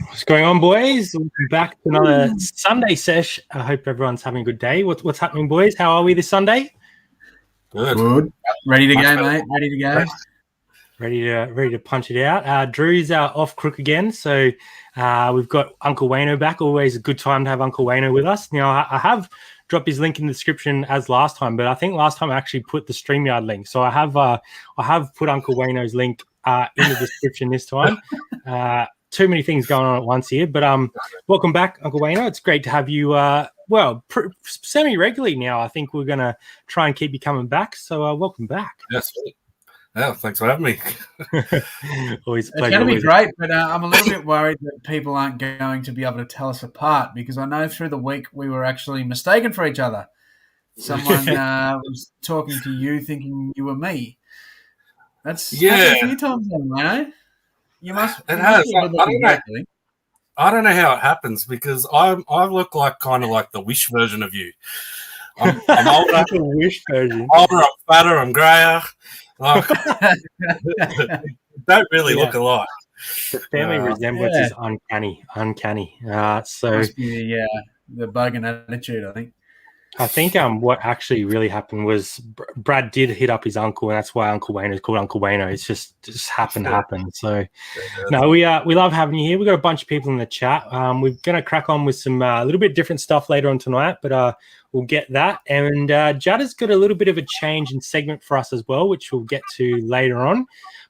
What's going on, boys? Welcome back to another Sunday sesh. I hope everyone's having a good day. What's happening, boys? How are we this Sunday? Good. Ready to go, mate. Ready to go. Ready to punch it out. Drew's off crook again, so we've got Uncle Wayno back. Always a good time to have Uncle Wayno with us. Now, I have dropped his link in the description as last time, but I think last time I actually put the StreamYard link. So I have put Uncle Wayno's link in the description this time. Too many things going on at once here, but welcome back, Uncle Wayno. It's great to have you. Semi-regularly now. I think we're going to try and keep you coming back. So welcome back. Yes. Yeah, thanks for having me. Always it's going to be great, but I'm a little bit worried that people aren't going to be able to tell us apart because I know through the week we were actually mistaken for each other. Someone was talking to you thinking you were me. That's happened a few times now, Wayno. You must. It has. I don't know how it happens because I look like kind of like the Wish version of you. I'm older. The Wish version. Older, I'm fatter, I'm grayer. Don't really look alike. The family resemblance is uncanny. So must be the bug and attitude, I think. I think what actually really happened was Brad did hit up his uncle, and that's why Uncle Wayno is called Uncle Wayno. It's just happened to happen. So, no, we love having you here. We've got a bunch of people in the chat. We're going to crack on with some a little bit different stuff later on tonight, but we'll get that. And Jada's got a little bit of a change in segment for us as well, which we'll get to later on.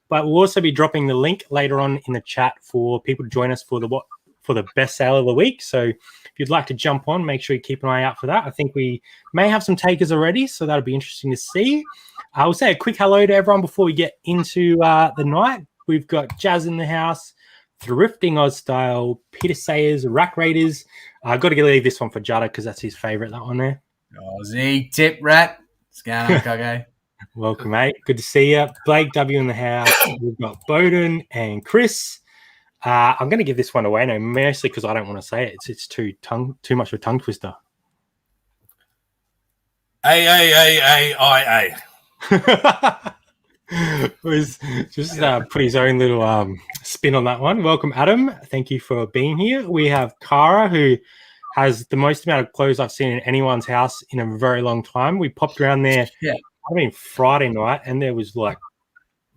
But we'll also be dropping the link later on in the chat for people to join us for the best sale of the week. So if you'd like to jump on, make sure you keep an eye out for that. I think we may have some takers already, so that'll be interesting to see. I will say a quick hello to everyone before we get into the night. We've got Jazz in the house, Thrifting Oz Style, Peter Sayers, Rack Raiders. I've got to leave this one for Jada because that's his favourite, that one there. Aussie Tip Rat. What's going on, Coco? Welcome, mate. Good to see you. Blake W in the house. We've got Bowden and Chris. I'm going to give this one away now, mostly because I don't want to say it. It's too much of a tongue twister. A. Was just put his own little spin on that one. Welcome, Adam. Thank you for being here. We have Cara, who has the most amount of clothes I've seen in anyone's house in a very long time. We popped around there, Friday night, and there was like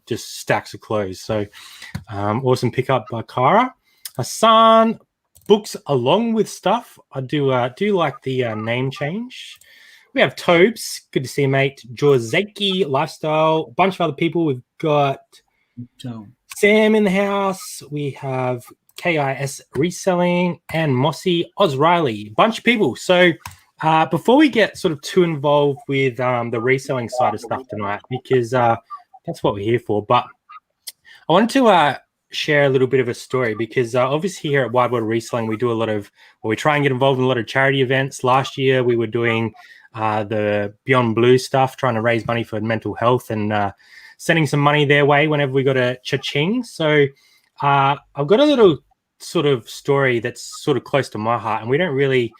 just stacks of clothes. So awesome pickup by Cara. Hassan, books along with stuff. I do like the name change. We have Tobes, good to see you, mate. Jozeki Lifestyle, a bunch of other people. We've got Sam in the house. We have KIS Reselling and Mossy Oz Riley, a bunch of people. So before we get sort of too involved with the reselling side of stuff tonight, because that's what we're here for. But I wanted to share a little bit of a story because obviously here at Wide World of Reselling, we do we try and get involved in a lot of charity events. Last year, we were doing the Beyond Blue stuff, trying to raise money for mental health and sending some money their way whenever we got a cha-ching. So I've got a little sort of story that's sort of close to my heart, and we don't really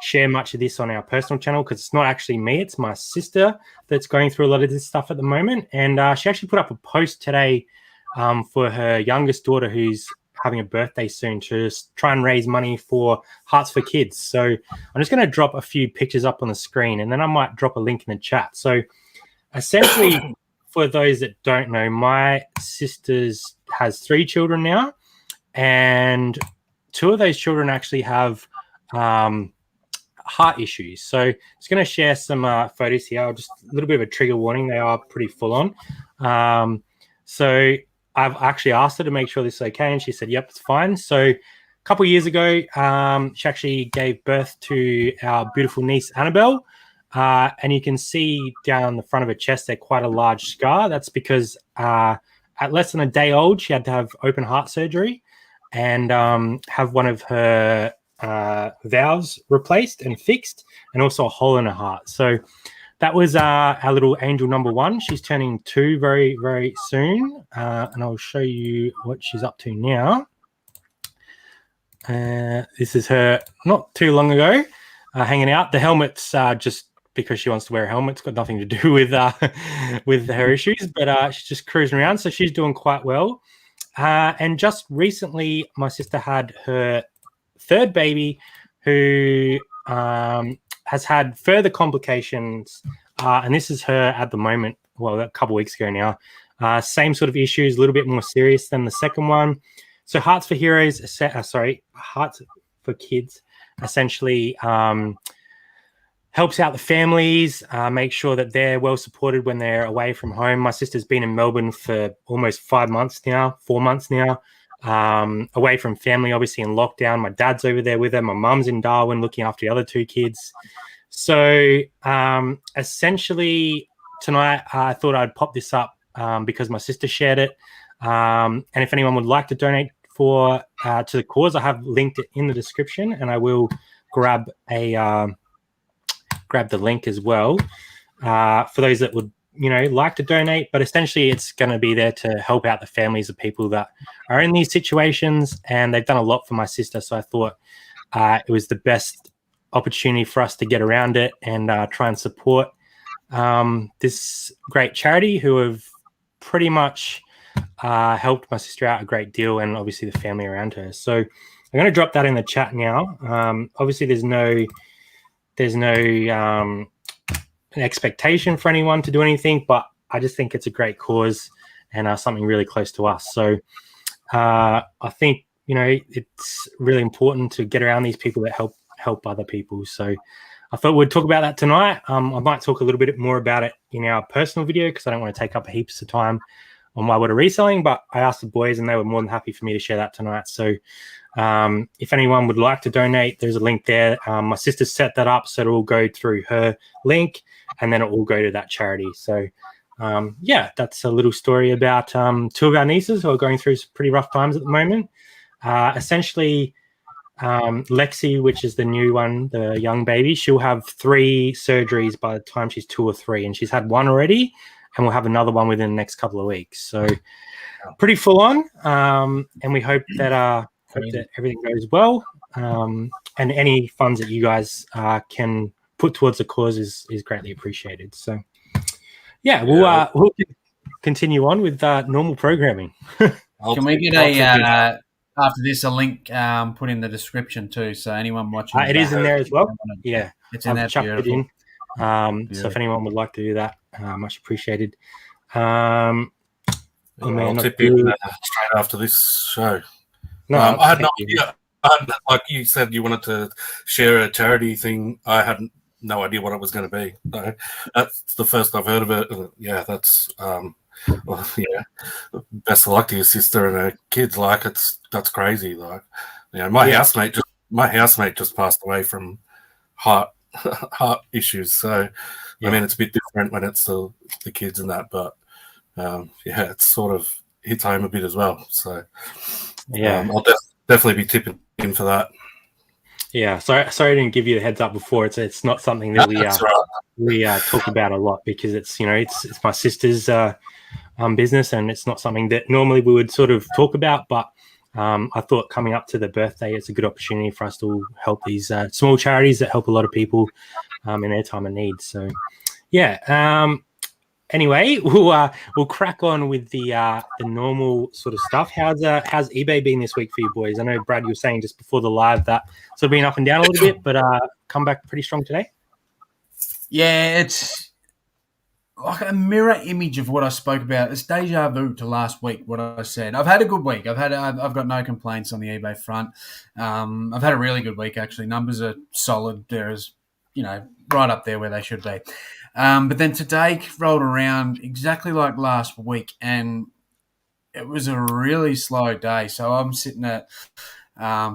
share much of this on our personal channel because it's not actually me, it's my sister that's going through a lot of this stuff at the moment. And she actually put up a post today for her youngest daughter who's having a birthday soon to try and raise money for Hearts for Kids. So I'm just going to drop a few pictures up on the screen and then I might drop a link in the chat. So essentially, for those that don't know, my sister has 3 children now, and 2 of those children actually have heart issues. So I'm just going to share some photos here. Just a little bit of a trigger warning. They are pretty full on. So I've actually asked her to make sure this is okay, and she said, yep, it's fine. So a couple of years ago, she actually gave birth to our beautiful niece, Annabelle. And you can see down the front of her chest there quite a large scar. That's because at less than a day old, she had to have open heart surgery and have one of her valves replaced and fixed, and also a hole in her heart. So that was our little angel number 1. She's turning 2 very, very soon, and I'll show you what she's up to now. This is her not too long ago, hanging out. The helmet's just because she wants to wear a helmet. It's got nothing to do with her issues, but she's just cruising around, so she's doing quite well. And just recently, my sister had her third baby, who has had further complications. And this is her at the moment, well, a couple of weeks ago now. Same sort of issues, a little bit more serious than the second one. So Hearts for Heroes, Hearts for Kids, essentially helps out the families, make sure that they're well supported when they're away from home. My sister's been in Melbourne for almost 4 months now, away from family, obviously in lockdown. My dad's over there with her. My mum's in Darwin looking after the other two kids. So essentially tonight I thought I'd pop this up because my sister shared it. And if anyone would like to donate to the cause, I have linked it in the description, and I will grab the link as well for those that would like to donate. But essentially it's going to be there to help out the families of people that are in these situations, and they've done a lot for my sister. So I thought it was the best opportunity for us to get around it and try and support this great charity who have pretty much helped my sister out a great deal, and obviously the family around her. So I'm going to drop that in the chat now. Obviously there's no expectation for anyone to do anything, but I just think it's a great cause and something really close to us. So I think it's really important to get around these people that help other people. So I thought we'd talk about that tonight. I might talk a little bit more about it in our personal video because I don't want to take up heaps of time on Wide World of Reselling, but I asked the boys and they were more than happy for me to share that tonight. So if anyone would like to donate, there's a link there. My sister set that up so it'll go through her link and then it will go to that charity. So that's a little story about two of our nieces who are going through some pretty rough times at the moment. Essentially, Lexi, which is the new one, the young baby, she'll have 3 surgeries by the time she's 2 or 3, and she's had one already, and we'll have another one within the next couple of weeks. So pretty full on, and we hope that everything goes well, and any funds that you guys can put towards the cause is greatly appreciated. So we'll continue on with normal programming. Can we get after this a link put in the description too, so anyone watching it is in there as well. Yeah, it's in there. Chucked it in. So if anyone would like to do that, much appreciated. I'll tip in straight after this show. No, I had no idea. Like you said, you wanted to share a charity thing. I had no idea what it was going to be. So that's the first I've heard of it. Yeah, that's best of luck to your sister and her kids. Like that's crazy. Like, my housemate just passed away from heart issues. So I mean, it's a bit different when it's the kids and that, but it's sort of hits home a bit as well. So I'll definitely be tipping in for that. Yeah, sorry I didn't give you the heads up before. It's not something that we talk about a lot because it's my sister's business, and it's not something that normally we would sort of talk about. But I thought coming up to the birthday, it's a good opportunity for us to help these small charities that help a lot of people in their time of need. So anyway, we'll crack on with the normal sort of stuff. How's eBay been this week for you boys? I know, Brad, you were saying just before the live that sort of been up and down a little bit, but come back pretty strong today. Yeah, it's like a mirror image of what I spoke about. It's deja vu to last week, what I said. I've had a good week. I've got no complaints on the eBay front. I've had a really good week, actually. Numbers are solid. There's, right up there where they should be. But then today rolled around exactly like last week, and it was a really slow day. So I'm sitting at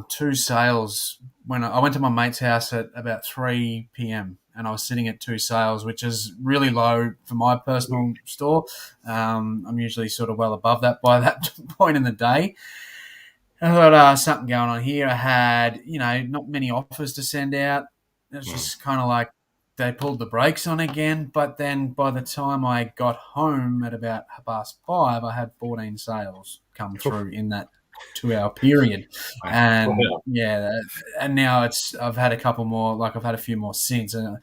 2 sales when I went to my mate's house at about 3 p.m. and I was sitting at 2 sales, which is really low for my personal store. I'm usually sort of well above that by that point in the day. I thought something going on here. I had, not many offers to send out. It was just kind of like they pulled the brakes on again. But then by the time I got home at about 5:30, I had 14 sales come through in that 2-hour period. And and now I've had a couple more, like I've had a few more since, and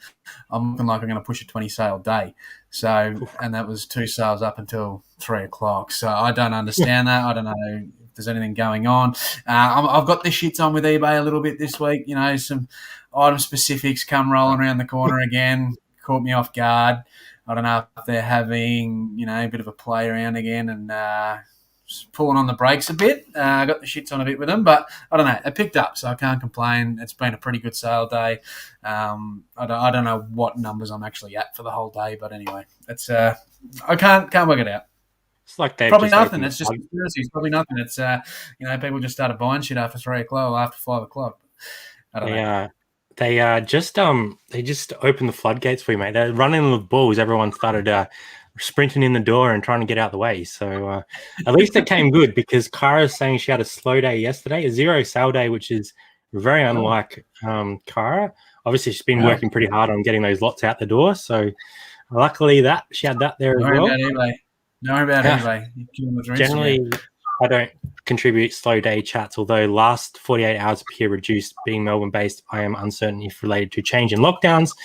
I'm looking like I'm going to push a 20 sale day. So, and that was 2 sales up until 3 o'clock. So I don't understand that. I don't know if there's anything going on. I've got the shits on with eBay a little bit this week. You know, some item specifics come rolling around the corner again. Caught me off guard. I don't know if they're having, you know, a bit of a play around again and just pulling on the brakes a bit. I got the shits on a bit with them, but I don't know. It picked up, so I can't complain. It's been a pretty good sale day. I don't know what numbers I'm actually at for the whole day, but anyway, it's I can't work it out. It's like they've Probably just nothing. It's just conspiracy. It's probably nothing. It's you know, people just started buying shit after 3 o'clock or after 5 o'clock. I don't know. They just opened the floodgates for you, mate. They're running the balls. Everyone started sprinting in the door and trying to get out of the way. So at least it came good, because Kara's saying she had a slow day yesterday, a 0 sale day, which is very unlike Kara. Obviously, she's been working pretty hard on getting those lots out the door. So luckily she had that there as well. Know about eBay. Generally, I don't contribute slow day chats, although last 48 hours appear reduced. Being Melbourne-based, I am uncertain if related to change in lockdowns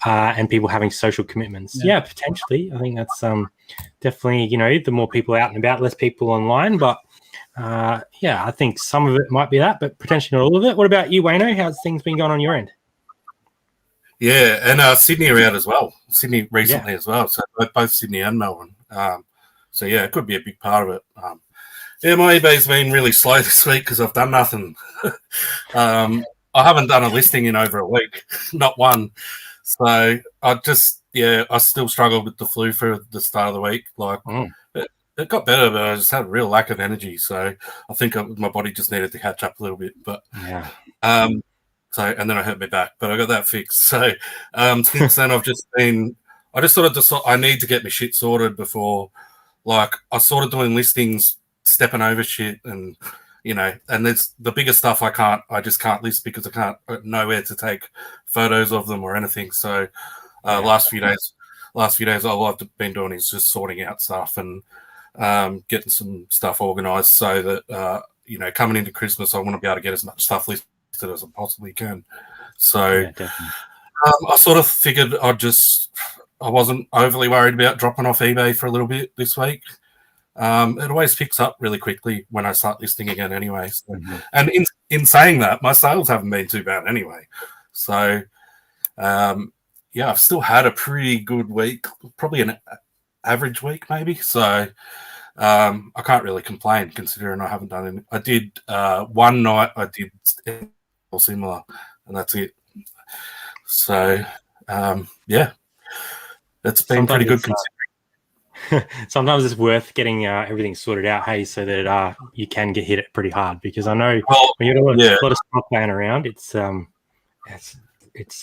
and people having social commitments. Yeah, potentially. I think that's definitely, you know, the more people out and about, less people online. But, yeah, I think some of it might be that, but potentially not all of it. What about you, Wayno? How's things been going on your end? Yeah, and Sydney are out as well. Sydney recently as well. So both Sydney and Melbourne. So, yeah, it could be a big part of it. Yeah, my eBay's been really slow this week because I've done nothing. I haven't done a listing in over a week, not one. So I still struggled with the flu for the start of the week. Like it got better, but I just had a real lack of energy. So I think my body just needed to catch up a little bit. But and then I hurt my back, but I got that fixed. So since then I just sort of decided I need to get my shit sorted before, like I started doing listings, stepping over shit, and you know, and there's the bigger stuff I just can't list because I can't nowhere to take photos of them or anything. So last few days all I've been doing is just sorting out stuff and getting some stuff organized so that you know, coming into Christmas I want to be able to get as much stuff listed as I possibly can. So I sort of figured I wasn't overly worried about dropping off eBay for a little bit this week. It always picks up really quickly when I start listing again anyway. So, and in saying that, my sales haven't been too bad anyway. So, I've still had a pretty good week, probably an average week maybe. So I can't really complain considering I haven't done any. I did one night, I did similar, and that's it. So, it's been pretty good considering. Sometimes it's worth getting everything sorted out, hey, so that you can get hit it pretty hard. Because I know when you have a lot of stuff laying around, it's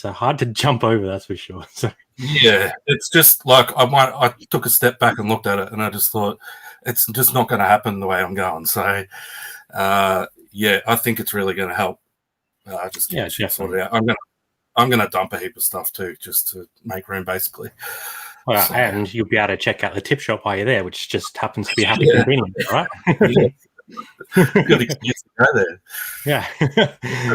hard to jump over, that's for sure. So yeah, it's just like I took a step back and looked at it, and I just thought it's just not going to happen the way I'm going. So I think it's really going to help. Just get shit sorted out. I'm gonna dump a heap of stuff too, just to make room, basically. Well, so, and you'll be able to check out the tip shop while you're there, which just happens to be happy convenient, right? Good excuse to go there. Yeah,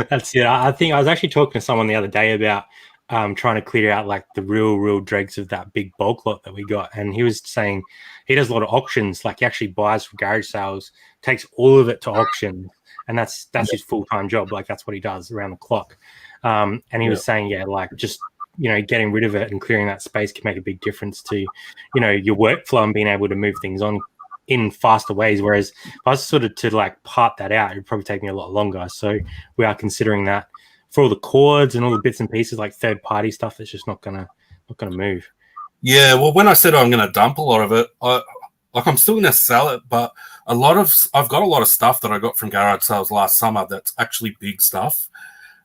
that's it. I think I was actually talking to someone the other day about trying to clear out like the real dregs of that big bulk lot that we got, and he was saying he does a lot of auctions. Like he actually buys from garage sales, takes all of it to auction, and that's his full-time job. Like that's what he does around the clock. And he was saying, like just, you know, getting rid of it and clearing that space can make a big difference to, you know, your workflow and being able to move things on in faster ways. Whereas if I was sort of to like part that out, it'd probably take me a lot longer. So we are considering that for all the cords and all the bits and pieces, like third party stuff that's just not gonna move. Yeah, well, when I said I'm going to dump a lot of it, I'm still going to sell it, but I've got a lot of stuff that I got from garage sales last summer that's actually big stuff,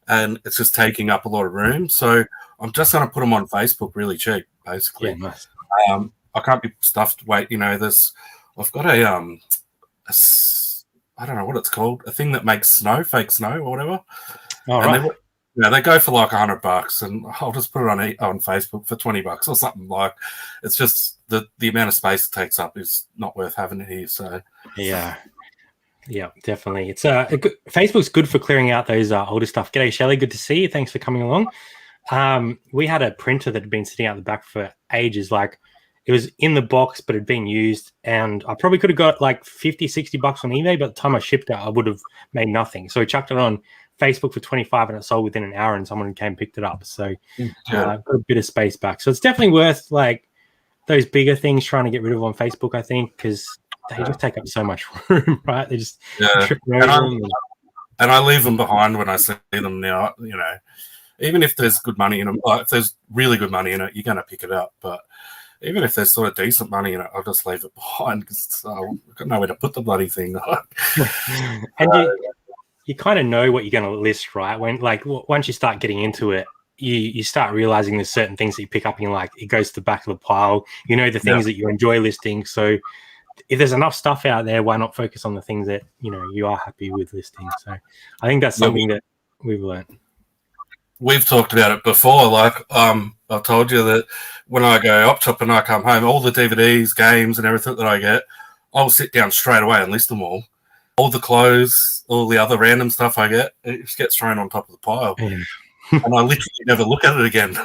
and it's just taking up a lot of room. So I'm just going to put them on Facebook really cheap, basically. Yeah, nice. I can't be stuffed. Wait, you know, I've got a I don't know what it's called, a thing that makes fake snow or whatever. Oh, right. They go for like $100, and I'll just put it on Facebook for $20 or something. Like, it's just the amount of space it takes up is not worth having it here. So yeah, definitely. It's Facebook's good for clearing out those older stuff. G'day, Shelley. Good to see you. Thanks for coming along. We had a printer that had been sitting out the back for ages. Like, It was in the box, but it had been used, and I probably could have got like 50, 60 bucks on eBay. By the time I shipped it, I would have made nothing. So I chucked it on Facebook for 25 and it sold within an hour, and someone came and picked it up. So got a bit of space back. So it's definitely worth like those bigger things trying to get rid of on Facebook, I think, because they just take up so much room, right? They just trip over them. And I leave them behind when I see them now, you know. Even if there's good money in them, like if there's really good money in it, you're going to pick it up. But even if there's sort of decent money in it, I'll just leave it behind because I've got nowhere to put the bloody thing. And you kind of know what you're going to list, right? When like once you start getting into it, you start realizing there's certain things that you pick up and you're like, it goes to the back of the pile. You know the things that you enjoy listing. So if there's enough stuff out there, why not focus on the things that, you know, you are happy with listing? So I think that's something that we've learned. We've talked about it before. Like, I've told you that when I go op shop and I come home, all the DVDs, games, and everything that I get, I'll sit down straight away and list them all. All the clothes, all the other random stuff I get, it just gets thrown on top of the pile. Yeah. And I literally never look at it again.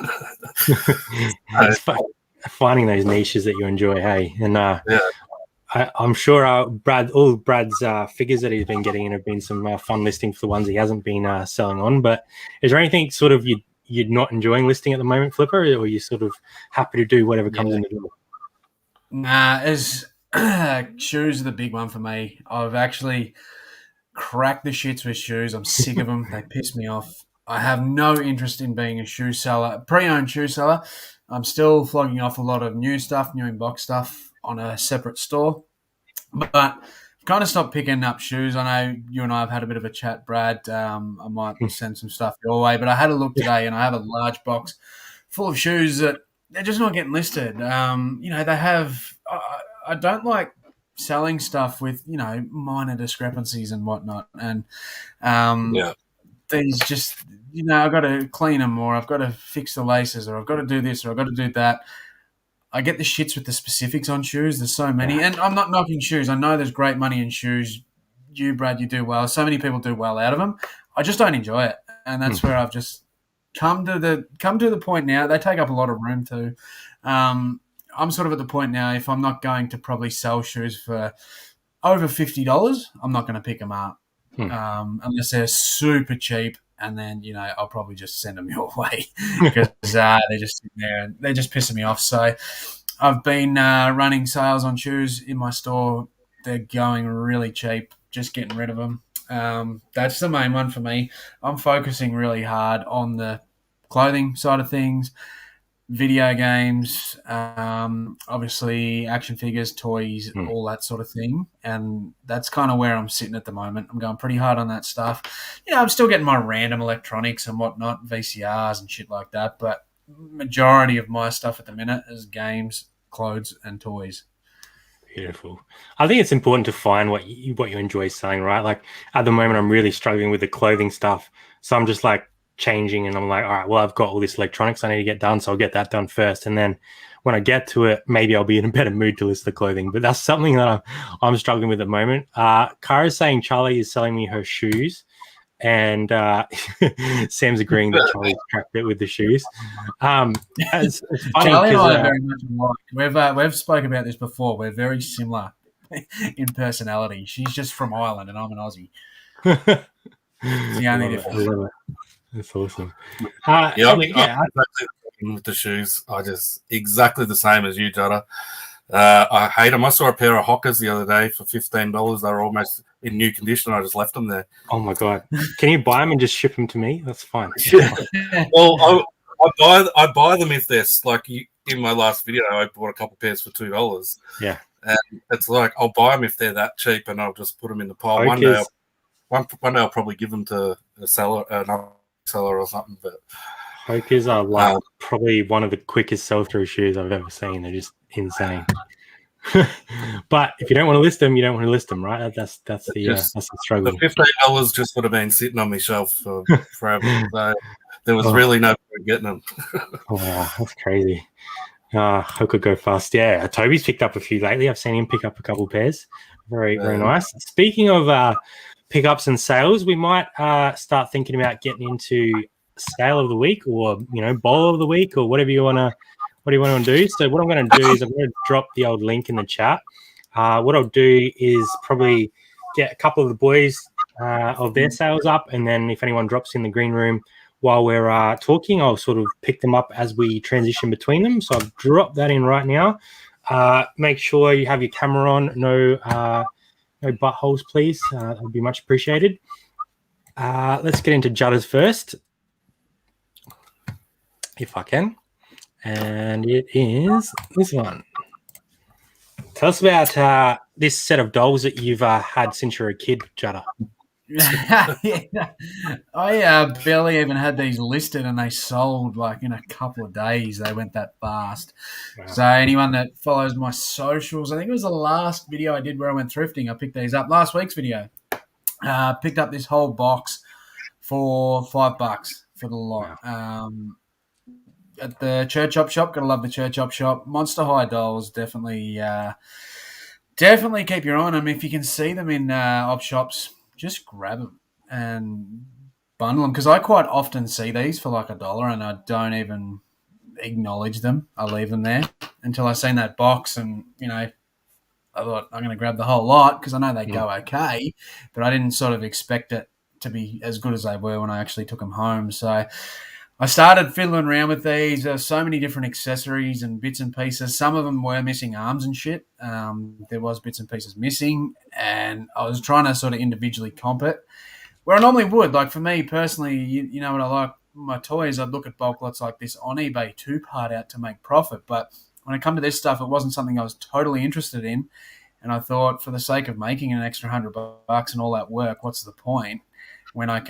It's finding those niches that you enjoy, hey? And I'm sure Brad's figures that he's been getting in have been some fun listing for the ones he hasn't been selling on. But is there anything sort of you're not enjoying listing at the moment, Flipper, or are you sort of happy to do whatever comes in the door? Nah, shoes are the big one for me. I've actually cracked the shits with shoes. I'm sick of them. They piss me off. I have no interest in being a shoe seller, pre-owned shoe seller. I'm still flogging off a lot of new stuff, new in-box stuff on a separate store. But I've kind of stopped picking up shoes. I know you and I have had a bit of a chat, Brad. I might send some stuff your way. But I had a look today and I have a large box full of shoes that they're just not getting listed. You know, they have I don't like selling stuff with, you know, minor discrepancies and whatnot. And these just, you know, I've got to clean them, or I've got to fix the laces, or I've got to do this, or I've got to do that. I get the shits with the specifics on shoes. There's so many. And I'm not knocking shoes. I know there's great money in shoes. You, Brad, you do well. So many people do well out of them. I just don't enjoy it. And that's where I've just come to the point now. They take up a lot of room too. I'm sort of at the point now, if I'm not going to probably sell shoes for over $50, I'm not going to pick them up. Unless they're super cheap, and then, you know, I'll probably just send them your way because they're just sitting there and they're just pissing me off. So I've been running sales on shoes in my store. They're going really cheap, just getting rid of them. That's the main one for me. I'm focusing really hard on the clothing side of things, video games, obviously action figures, toys, all that sort of thing. And that's kind of where I'm sitting at the moment. I'm going pretty hard on that stuff. You know, I'm still getting my random electronics and whatnot, VCRs and shit like that. But majority of my stuff at the minute is games, clothes, and toys. Beautiful. I think it's important to find what you enjoy selling, right? Like at the moment, I'm really struggling with the clothing stuff. So I'm just like, changing, and I'm like, all right, well, I've got all this electronics I need to get done, so I'll get that done first, and then when I get to it, maybe I'll be in a better mood to list the clothing. But that's something that I'm struggling with at the moment. Kara's saying Charlie is selling me her shoes, and Sam's agreeing that Charlie's cracked it with the shoes. It's funny. Charlie and I are very much alike. We've spoken about this before. We're very similar in personality. She's just from Ireland, and I'm an Aussie. It's the only difference. That's awesome. I think with the shoes, I just exactly the same as you, Jada. I hate them. I saw a pair of Hockers the other day for $15. They were almost in new condition. I just left them there. Oh my god! Can you buy them and just ship them to me? That's fine. Well, I buy them if they're like in my last video. I bought a couple of pairs for $2. Yeah, and it's like I'll buy them if they're that cheap, and I'll just put them in the pile. One day I'll probably give them to a seller, another seller or something. But Hokers are like probably one of the quickest sell-through shoes I've ever seen. They're just insane. But if you don't want to list them, you don't want to list them, right? That's the struggle. The $15 just would have been sitting on my shelf for forever. So there was really no point getting them. Oh, wow, that's crazy. Hoker go fast. Yeah, Toby's picked up a few lately. I've seen him pick up a couple pairs. Very nice. Speaking of pickups and sales, we might start thinking about getting into sale of the week, or bowl of the week, or whatever you want what do you want to do? So what I'm going to do is I'm going to drop the old link in the chat. What I'll do is probably get a couple of the boys of their sales up, and then if anyone drops in the green room while we're talking, I'll sort of pick them up as we transition between them. So I've dropped that in right now. Make sure you have your camera on. No buttholes, please. That would be much appreciated. Let's get into Judders first, if I can. And it is this one. Tell us about this set of dolls that you've had since you were a kid, Judder. Yeah. I barely even had these listed, and they sold like in a couple of days. They went that fast. Wow. So anyone that follows my socials, I think it was the last video I did where I went thrifting. I picked these up. Last week's video. Picked up this whole box for $5 for the lot. Wow. At the Church Up shop, gotta love the Church Up shop. Monster High dolls, definitely keep your eye on them. If you can see them in op shops, just grab them and bundle them, because I quite often see these for like $1 and I don't even acknowledge them. I leave them there until I seen that box, and I thought I'm going to grab the whole lot because I know they go okay, but I didn't sort of expect it to be as good as they were when I actually took them home. So I started fiddling around with these. There were so many different accessories and bits and pieces. Some of them were missing arms and shit. There was bits and pieces missing, and I was trying to sort of individually comp it, where I normally would. Like for me personally, you know what I like, my toys, I'd look at bulk lots like this on eBay to part out to make profit. But when it come to this stuff, it wasn't something I was totally interested in. And I thought, for the sake of making an extra $100 and all that work, what's the point? When I've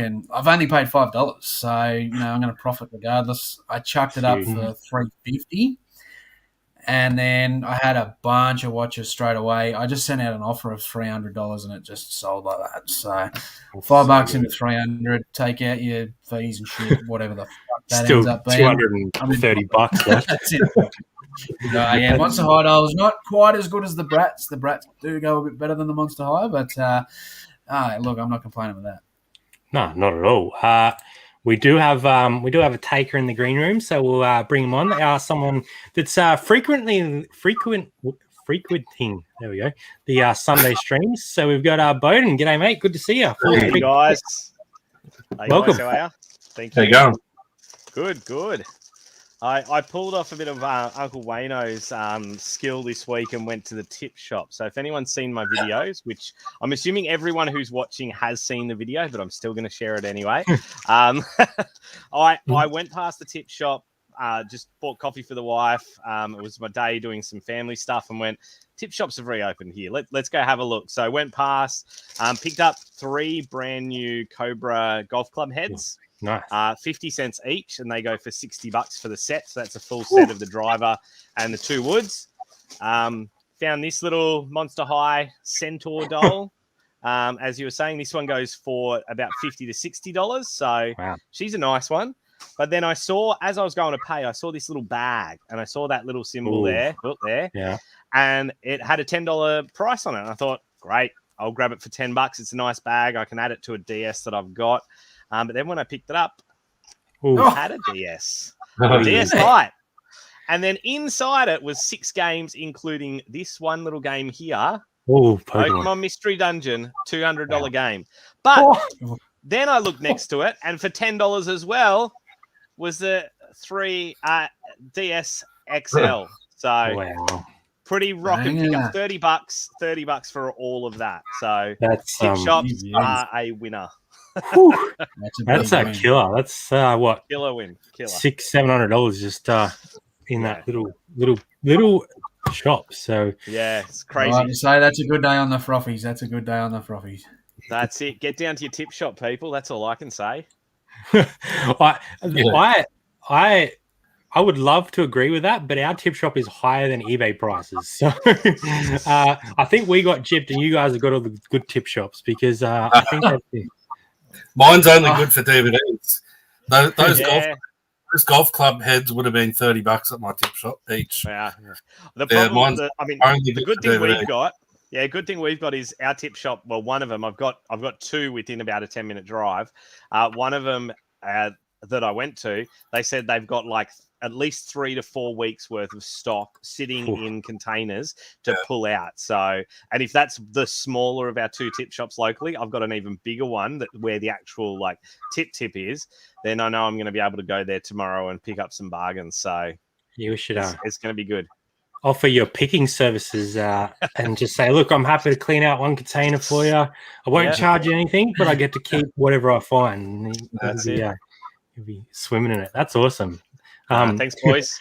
only paid $5, so I'm going to profit regardless. I chucked it up for $350, and then I had a bunch of watches straight away. I just sent out an offer of $300, and it just sold like that. So $5 into $300, take out your fees and shit, whatever the fuck that ends up being. $230. That's it. Yeah, Monster High dolls not quite as good as the Brats. The Brats do go a bit better than the Monster High, but look, I'm not complaining with that. No, not at all. We do have a taker in the green room, so we'll bring him on. Someone that's frequenting. There we go. The Sunday streams. So we've got Bowden. G'day, mate. Good to see you. Hey guys. Welcome. How are you? Thank you. There you go. Good. I pulled off a bit of Uncle Wayno's skill this week and went to the tip shop. So if anyone's seen my videos, which I'm assuming everyone who's watching has seen the video, but I'm still going to share it anyway. I went past the tip shop, just bought coffee for the wife. It was my day doing some family stuff, and went, tip shops have reopened here. Let's go have a look. So I went past, picked up 3 brand new Cobra golf club heads. Nice. 50 cents each, and they go for $60 for the set. So that's a full set of the driver and the 2 woods. Found this little Monster High Centaur doll. As you were saying, this one goes for about $50 to $60. So wow. She's a nice one. But then I saw, as I was going to pay, I saw this little bag, and I saw that little symbol there, yeah, and it had a $10 price on it. And I thought, great, I'll grab it for $10. It's a nice bag. I can add it to a DS that I've got. But then when I picked it up, I had a DS. DS Lite. And then inside it was 6 games, including this one little game here. Pokemon Mystery Dungeon, $200 game. But then I looked next to it, and for $10 as well was the 3 DS XL. So pretty rocking pickup. $30 for all of that. So that's tip shops are a winner. That's a killer. That's what? Killer win. Killer. $600-700 just in that little shop. So yeah, it's crazy. Right, you say that's a good day on the frothies. That's it. Get down to your tip shop, people. That's all I can say. I would love to agree with that, but our tip shop is higher than eBay prices. So I think we got gypped, and you guys have got all the good tip shops, because I think that's it. Mine's only good for DVDs. Those golf club heads would have been $30 at my tip shop each. Yeah. The problem, the good thing we've got. Yeah, good thing we've got is our tip shop. Well, one of them I've got 2 within about a 10-minute drive. One of them that I went to, they said they've got like at least 3 to 4 weeks worth of stock sitting in containers to pull out. So, and if that's the smaller of our 2 tip shops locally, I've got an even bigger one that where the actual like tip is. Then I know I'm going to be able to go there tomorrow and pick up some bargains. So you should. It's going to be good. Offer your picking services and just say, look, I'm happy to clean out 1 container for you. I won't charge you anything, but I get to keep whatever I find. That's it. You'll be swimming in it. That's awesome. Thanks, boys.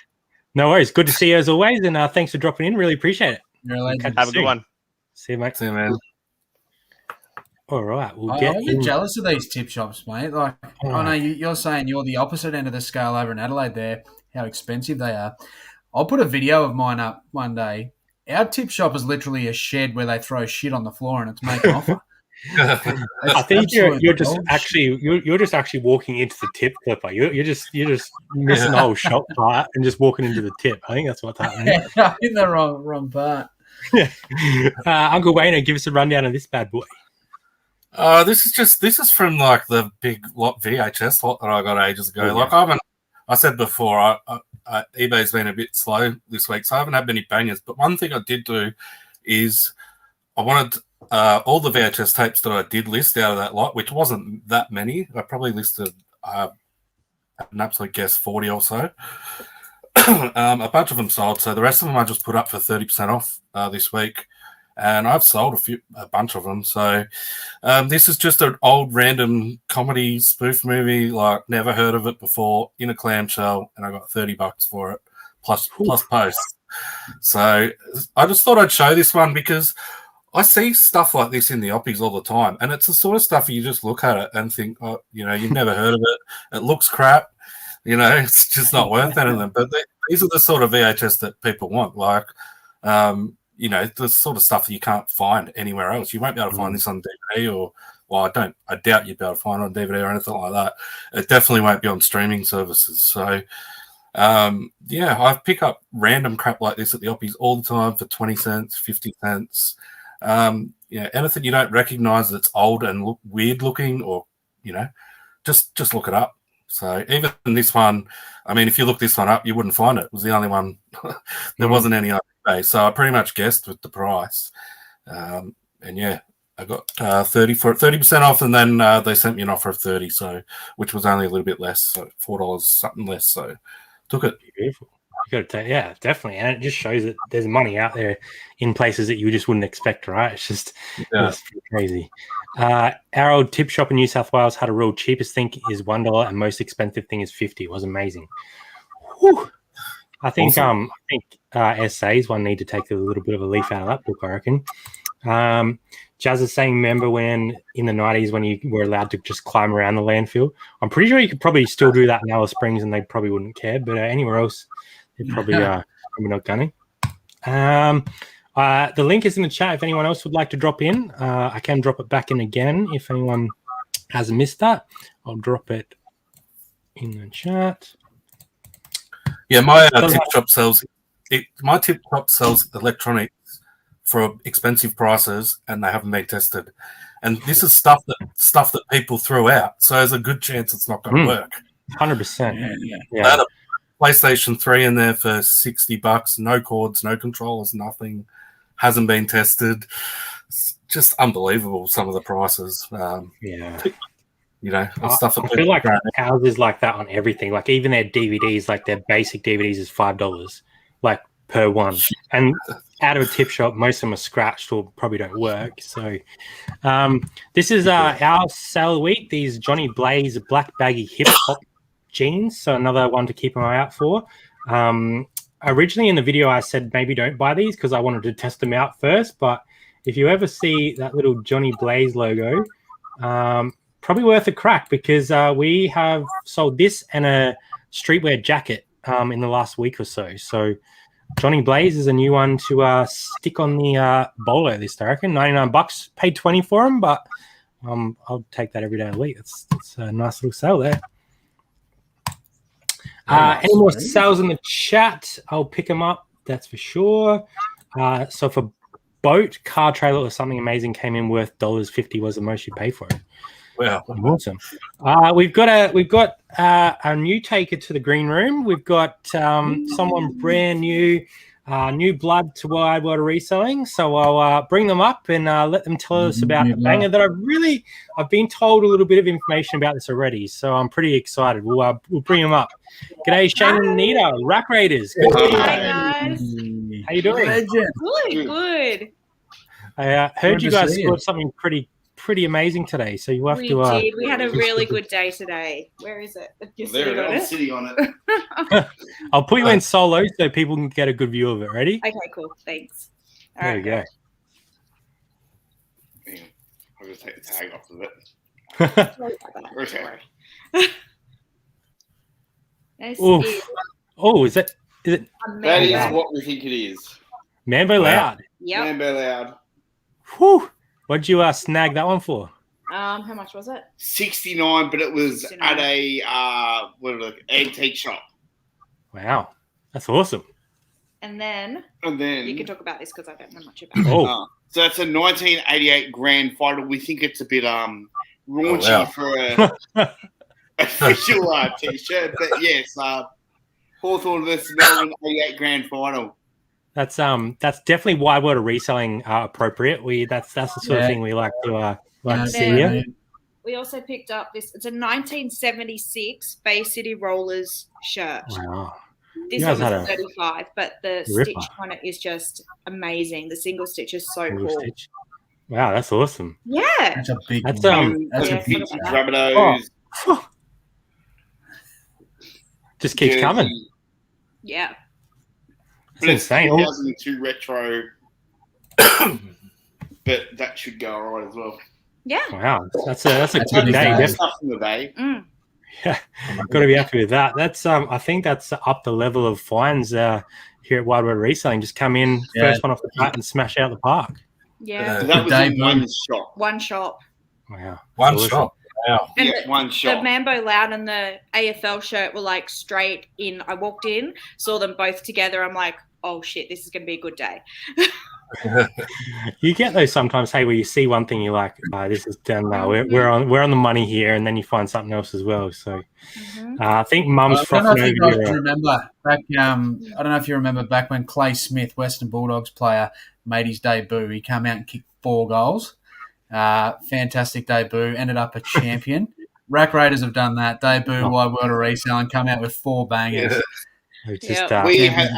No worries. Good to see you as always. And thanks for dropping in. Really appreciate it. Have a good one. See you, mate. See you, man. All right. I'm a bit jealous of these tip shops, mate. Like, I know you're saying you're the opposite end of the scale over in Adelaide there, how expensive they are. I'll put a video of mine up one day. Our tip shop is literally a shed where they throw shit on the floor and it's make an offer. I think you're just actually walking into the tip clipper. You're just missing the whole shop part and just walking into the tip. I think that's what's happening. I'm in the wrong part. Uncle Wayne, give us a rundown of this bad boy. This is from like the big lot VHS lot that I got ages ago. Like I said before, eBay's been a bit slow this week, so I haven't had many bangers. But one thing I did do is I wanted all the VHS tapes that I did list out of that lot, which wasn't that many. I probably listed an absolute guess 40 or so. A bunch of them sold, so the rest of them I just put up for 30% off this week. And I've sold a bunch of them. So this is just an old random comedy spoof movie, like never heard of it before, in a clamshell, and I got $30 for it, plus posts. So I just thought I'd show this one because I see stuff like this in the oppies all the time, and it's the sort of stuff you just look at it and think, oh, you've never heard of it. It looks crap. It's just not worth anything. But these are the sort of VHS that people want, like the sort of stuff that you can't find anywhere else. You won't be able to find this on DVD I doubt you'd be able to find it on DVD or anything like that. It definitely won't be on streaming services. So, I pick up random crap like this at the oppies all the time for 20 cents, 50 cents. Anything you don't recognize that's old and weird looking or, just look it up. So even this one, I mean, if you look this one up, you wouldn't find it. It was the only one. There wasn't any on eBay. So I pretty much guessed with the price. I got 30% off, and then they sent me an offer of 30, so which was only a little bit less, so $4 something less. So took it. Beautiful. You got to take, definitely, and it just shows that there's money out there in places that you just wouldn't expect, right? It's just it's crazy. Our old tip shop in New South Wales had a real cheapest thing is $1 and most expensive thing is $50. It was amazing. Whew. I think awesome. SA's one need to take a little bit of a leaf out of that book, I reckon. Jazz is saying, remember when in the 90s when you were allowed to just climb around the landfill? I'm pretty sure you could probably still do that in Alice Springs and they probably wouldn't care, but anywhere else they probably not going to. The link is in the chat if anyone else would like to drop in. I can drop it back in again if anyone has missed that. I'll drop it in the chat. Yeah, my tip shop sells electronics for expensive prices, and they haven't been tested. And this is stuff that people threw out, so there's a good chance it's not going to work. 100%. Yeah. I had a PlayStation 3 in there for $60, no cords, no controllers, nothing. Hasn't been tested. It's just unbelievable, some of the prices. Stuff. I feel like ours is like that on everything. Like even their DVDs, like their basic DVDs is $5, like per one. And out of a tip shop, most of them are scratched or probably don't work. So this is our sale week. These Johnny Blaze black baggy hip hop jeans. So another one to keep an eye out for. Originally in the video, I said maybe don't buy these because I wanted to test them out first. But if you ever see that little Johnny Blaze logo, probably worth a crack because we have sold this and a streetwear jacket in the last week or so. So Johnny Blaze is a new one to stick on the bolo list, I reckon. $99, paid $20 for them, but I'll take that every day of the week. It's a nice little sale there. Any more sales in the chat? I'll pick them up, that's for sure. So for boat, car trailer or something amazing came in worth $50 was the most you pay for it. Wow. Awesome. We've got a new taker to the green room. We've got someone brand new, new blood to Wide World of Reselling. So I'll bring them up and let them tell us about the banger that I've been told a little bit of information about this already. So I'm pretty excited. We'll bring them up. G'day, Shane and Anita, Rack Raiders. Good to see you Hi guys. guys. How you doing? Good. I heard you guys scored something pretty amazing today. So you have We to. did. We had a really good day today. Where is it? You're sitting on it. I'll put you in solo so people can get a good view of it. Ready? Okay, cool. Thanks. All There we go. I'll just take the tag off of it. Okay. Is it? That is what we think it is. Mambo Loud. Yep. Mambo Loud. Whew. What'd you snag that one for? How much was it? 69, but it was 69. At a antique shop. Wow, that's awesome. And then you can talk about this because I don't know much about it. So that's a 1988 Grand Final. We think it's a bit raunchy for a official t-shirt, but yes, Hawthorne versus Melbourne 88 Grand Final. That's definitely Wide World of Reselling appropriate. That's the sort of thing we like to see here. We also picked up this. It's a 1976 Bay City Rollers shirt. Wow. This one was 35, but the stitch on it is just amazing. The single stitch is so cool. Stitch. Wow, that's awesome. Yeah. That's a big that's a big Rabbitohs. Just keeps coming. Yeah. But it's 2002 retro, but that should go all right as well. Yeah. Wow, that's a good day. Stuff in the day. Yeah, got to be happy with that. That's I think that's up the level of fines here at Wide World Reselling. Just come in first one off the bat and smash out the park. Yeah, that was in one shop. One shop. Wow, one shop. Wow. And one shop. The Mambo Loud and the AFL shirt were like straight in. I walked in, saw them both together. I'm like, oh shit, this is going to be a good day. You get those sometimes, hey, where you see one thing, you're like, this is done now. We're on the money here, and then you find something else as well. So I think Mum's frothing over here. I don't know if you remember back when Clay Smith, Western Bulldogs player, made his debut. He came out and kicked 4 goals. Fantastic debut. Ended up a champion. Rack Raiders have done that. Debut, Wide World of Reselling, come out with 4 bangers. Yeah. Just, we had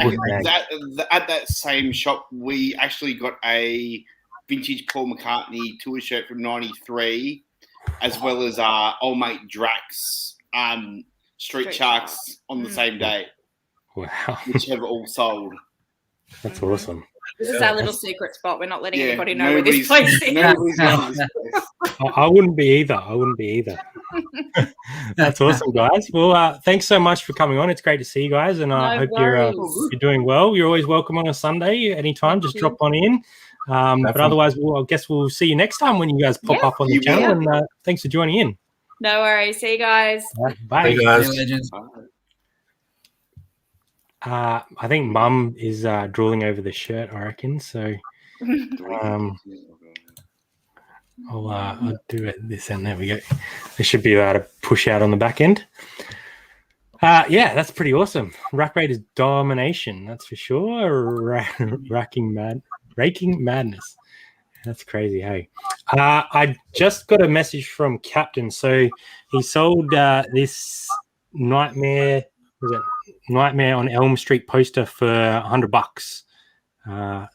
at that same shop. We actually got a vintage Paul McCartney tour shirt from '93, as well as old mate Drax Street Sharks on the same day. Wow, which have all sold. That's awesome. This is our little secret spot. We're not letting anybody know where this place is. I wouldn't be either. That's awesome, guys. Well, thanks so much for coming on. It's great to see you guys, and I hope you're doing well. You're always welcome on a Sunday anytime. Just drop on in. But otherwise, I guess we'll see you next time when you guys pop up on the channel. And thanks for joining in. No worries. See you guys. Bye. Hey guys. I think Mum is drooling over the shirt, I reckon. So I'll do it this end. There we go. They should be able to push out on the back end. That's pretty awesome. Rack Raiders domination, that's for sure. Raking madness. That's crazy, hey. I just got a message from Captain. So he sold this Nightmare on Elm Street poster for $100.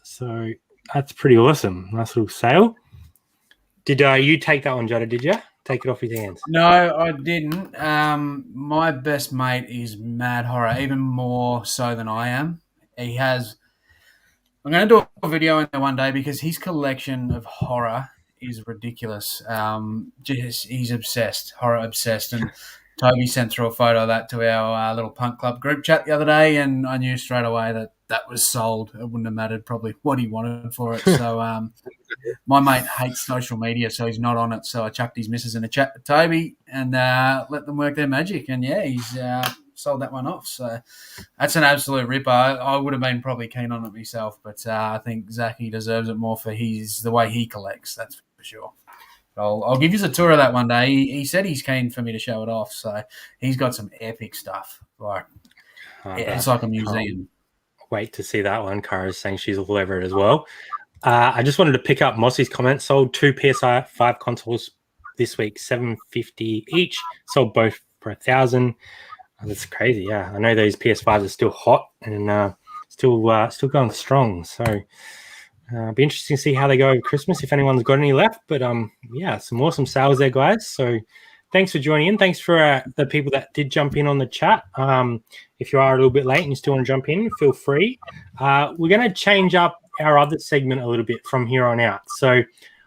So that's pretty awesome. Nice little sale. Did you take that one, Jada? Did you take it off his hands? No, I didn't. My best mate is mad horror, even more so than I am. I'm going to do a video in there one day because his collection of horror is ridiculous. He's obsessed, horror obsessed, and Toby sent through a photo of that to our little punk club group chat the other day, and I knew straight away that was sold. It wouldn't have mattered probably what he wanted for it. So my mate hates social media, so he's not on it. So I chucked his missus in a chat with Toby and let them work their magic. And, he's sold that one off. So that's an absolute ripper. I would have been probably keen on it myself, but I think Zachy deserves it more for the way he collects, that's for sure. I'll give you a tour of that one day. He said he's keen for me to show it off, so he's got some epic stuff. Like it's like a museum. Wait to see that one. Cara's saying she's all over it as well. I just wanted to pick up Mossy's comment. Sold 2 PS5 consoles this week, $750 each. Sold both for $1,000. That's crazy. Yeah, I know those PS5s are still hot and still going strong. So be interesting to see how they go over Christmas if anyone's got any left. But yeah, some awesome sales there, guys. So thanks for joining in. Thanks for the people that did jump in on the chat. If you are a little bit late and you still want to jump in, feel free. We're going to change up our other segment a little bit from here on out. So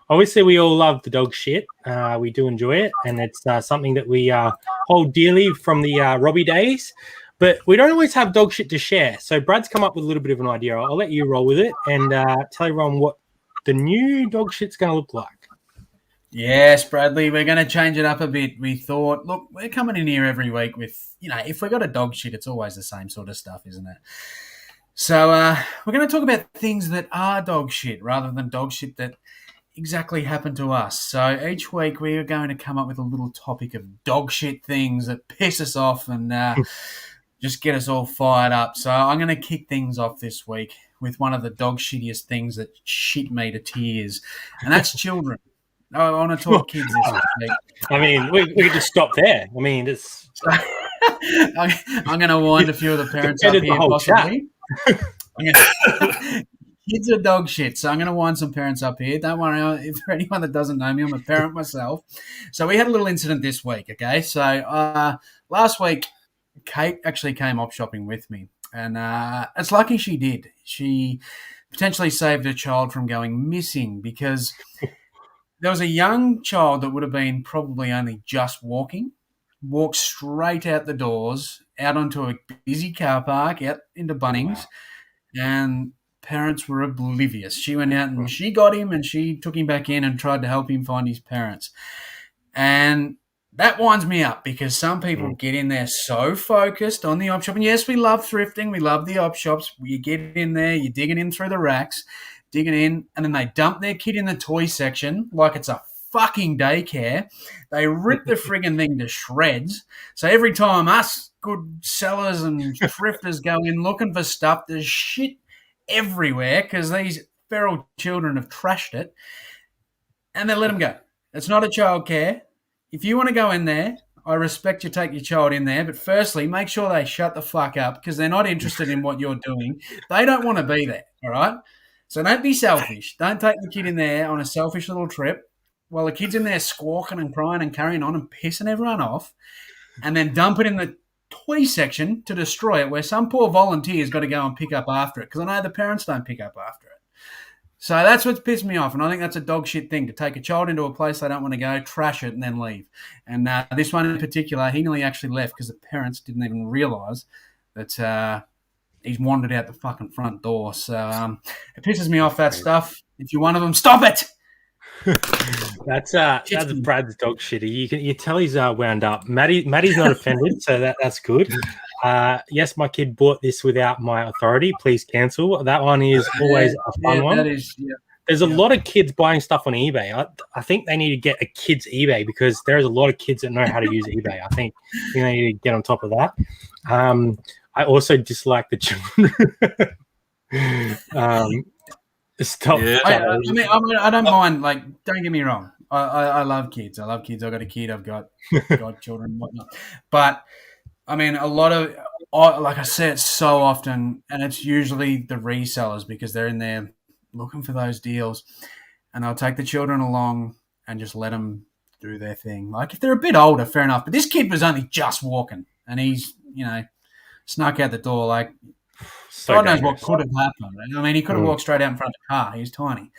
obviously we all love the dog shit. We do enjoy it, and it's something that we hold dearly from the Robbie days. But we don't always have dog shit to share. So Brad's come up with a little bit of an idea. I'll let you roll with it and tell everyone what the new dog shit's going to look like. Yes, Bradley, we're going to change it up a bit. We thought, look, we're coming in here every week with, if we got a dog shit, it's always the same sort of stuff, isn't it? So we're going to talk about things that are dog shit rather than dog shit that exactly happened to us. So each week we are going to come up with a little topic of dog shit things that piss us off and just get us all fired up. So I'm going to kick things off this week with one of the dog shittiest things that shit me to tears, and that's children. I want to talk kids this week. I mean, we could just stop there. I mean, it's... I'm going to wind a few of the parents up here, possibly. Kids are dog shit, so I'm going to wind some parents up here. Don't worry, if for anyone that doesn't know me, I'm a parent myself. So we had a little incident this week, okay? So last week, Kate actually came op shopping with me, and it's lucky she did. She potentially saved her child from going missing because there was a young child that would have been probably only just walked straight out the doors, out onto a busy car park, out into Bunnings, and parents were oblivious. She went out and she got him and she took him back in and tried to help him find his parents. And that winds me up because some people get in there so focused on the op shop. And yes, we love thrifting. We love the op shops. You get in there, you're digging in through the racks, digging in, and then they dump their kid in the toy section like it's a fucking daycare. They rip the friggin' thing to shreds. So every time us good sellers and thrifters go in looking for stuff, there's shit everywhere because these feral children have trashed it, and they let them go. It's not a childcare. If you want to go in there, I respect you take your child in there, but firstly, make sure they shut the fuck up because they're not interested in what you're doing. They don't want to be there, all right? So don't be selfish. Don't take the kid in there on a selfish little trip while the kid's in there squawking and crying and carrying on and pissing everyone off, and then dump it in the toy section to destroy it where some poor volunteer's got to go and pick up after it because I know the parents don't pick up after it. So that's what's pissed me off, and I think that's a dog shit thing, to take a child into a place they don't want to go, trash it, and then leave. And this one in particular, he nearly actually left because the parents didn't even realise that he's wandered out the fucking front door. So it pisses me off, that stuff. If you're one of them, stop it! That's Brad's dog shitty. You tell he's wound up. Maddie's not offended, so that's good. Yes, my kid bought this without my authority. Please cancel. That one is always a fun one. There's a lot of kids buying stuff on eBay. I think they need to get a kids eBay because there's a lot of kids that know how to use eBay. I think you need to get on top of that. I also dislike the children. Stop. Yeah. I don't mind. Like, don't get me wrong. I love kids. I love kids. I've got a kid. I've got godchildren and whatnot. But I mean, a lot of, like I said, so often, and it's usually the resellers because they're in there looking for those deals, and they'll take the children along and just let them do their thing. Like if they're a bit older, fair enough. But this kid was only just walking, and he's snuck out the door like. So God knows what could have happened. I mean, he could have walked straight out in front of the car. He's tiny.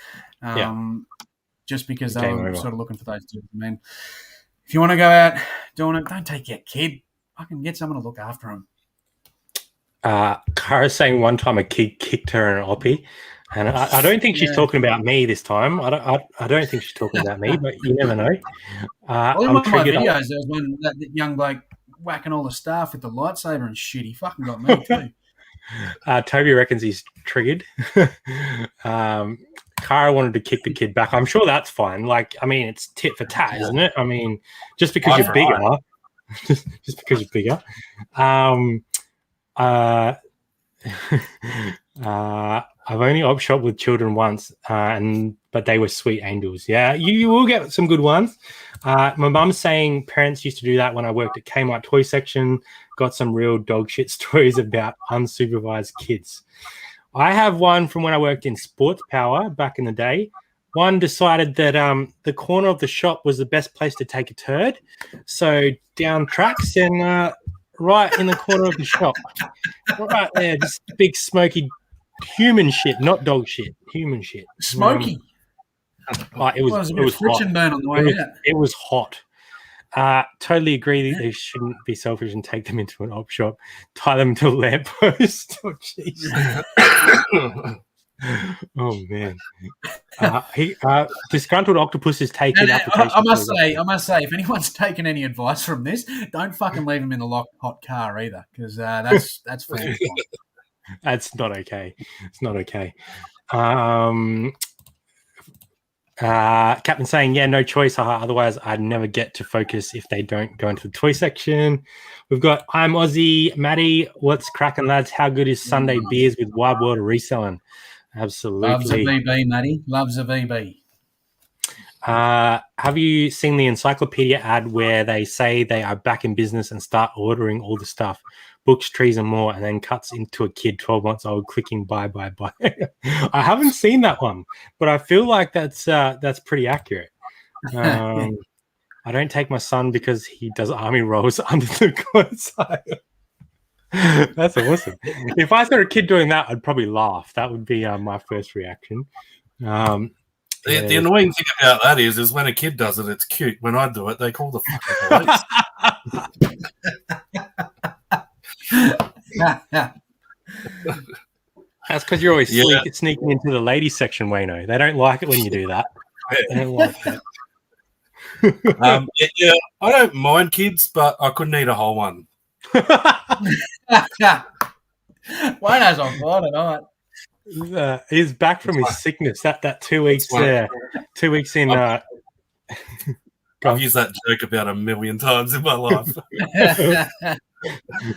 Just because they were sort of looking for those deals. I mean, if you want to go out doing it, don't take your kid. Fucking get someone to look after him. Cara's saying one time a kid kicked her in an oppie. And I don't think she's talking about me this time. I don't think she's talking about me, but you never know. Well, in one of my videos, there was one that young bloke whacking all the staff with the lightsaber and shit. He fucking got me too. Toby reckons he's triggered. Cara wanted to kick the kid back. I'm sure that's fine. Like, I mean, it's tit for tat, isn't it? I mean, just because you're bigger, just because you're bigger. I've only op shop with children once, but they were sweet angels. Yeah, you will get some good ones. My mum's saying parents used to do that when I worked at Kmart toy section. Got some real dog shit stories about unsupervised kids. I have one from when I worked in Sports Power back in the day. One decided that the corner of the shop was the best place to take a turd. So down tracks and right in the corner of the shop. Right there, just big smoky human shit, not dog shit, human shit. Smoky. It was friction hot. burn on the way out. It was hot. Totally agree that they shouldn't be selfish and take them into an op shop, tie them to a lamppost. Oh, jeez. Oh man. Disgruntled Octopus is taking applications. I must say, if anyone's taken any advice from this, don't fucking leave them in the locked hot car either, because that's fine. That's not okay. It's not okay. Captain saying, yeah, no choice. Otherwise, I'd never get to focus if they don't go into the toy section. We've got I'm Aussie Maddie. What's cracking, lads? How good is Sunday beers with Wide World of Reselling? Absolutely. Loves a VB, Maddie. Loves a VB. Have you seen the encyclopedia ad where they say they are back in business and start ordering all the stuff, books, trees, and more, and then cuts into a kid 12 months old clicking buy. I haven't seen that one, but I feel like that's pretty accurate. I don't take my son because he does army rolls under the clothes. That's awesome. If I saw a kid doing that, I'd probably laugh. That would be my first reaction. The annoying thing about that is when a kid does it, it's cute. When I do it, they call the fucking police. That's because you're always sneaking into the ladies section, Wayno. They don't like it when you do that. They don't like it. I don't mind kids, but I couldn't eat a whole one. Wayno's on fire tonight. He's back from his sickness. That 2 weeks there, 2 weeks in. I've used that joke about 1 million times in my life.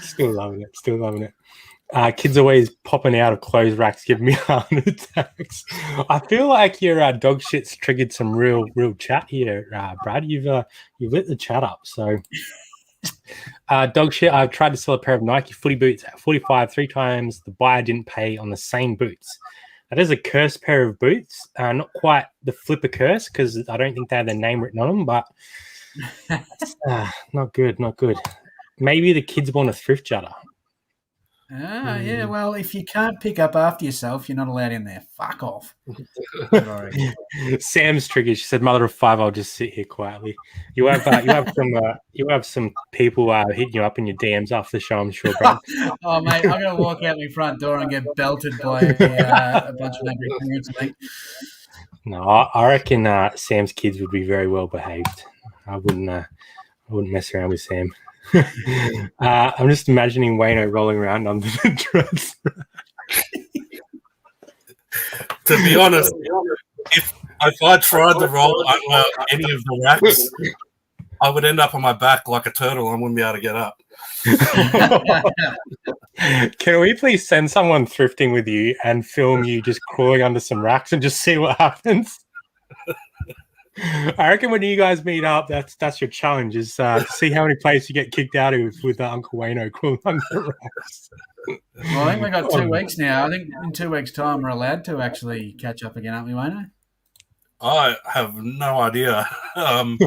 Still loving it. Kids always popping out of clothes racks, giving me heart attacks. I feel like your dog shit's triggered some real chat here, Brad. You've lit the chat up. So, dog shit. I've tried to sell a pair of Nike footy boots at 45 3 times. The buyer didn't pay on the same boots. That is a cursed pair of boots. Not quite the flipper curse because I don't think they have their name written on them, but not good. Maybe the kids want a thrift jutter. Yeah, well, if you can't pick up after yourself, you're not allowed in there. Fuck off. Sam's triggered. She said, "Mother of 5, I'll just sit here quietly." You have some people hitting you up in your DMs after the show, I'm sure, Brad. Oh, mate, I'm going to walk out my front door and get belted by a bunch of angry parents, mate. No, I reckon Sam's kids would be very well behaved. I wouldn't mess around with Sam. I'm just imagining Wayno rolling around under the dress. To be honest, if I tried to roll under any of the racks, I would end up on my back like a turtle and wouldn't be able to get up. Can we please send someone thrifting with you and film you just crawling under some racks and just see what happens? I reckon when you guys meet up, that's your challenge, is to see how many places you get kicked out of with Uncle Wayno crawling under racks. Well, I think we've got 2 weeks now. I think in 2 weeks' time we're allowed to actually catch up again, aren't we, Wayno? I have no idea. I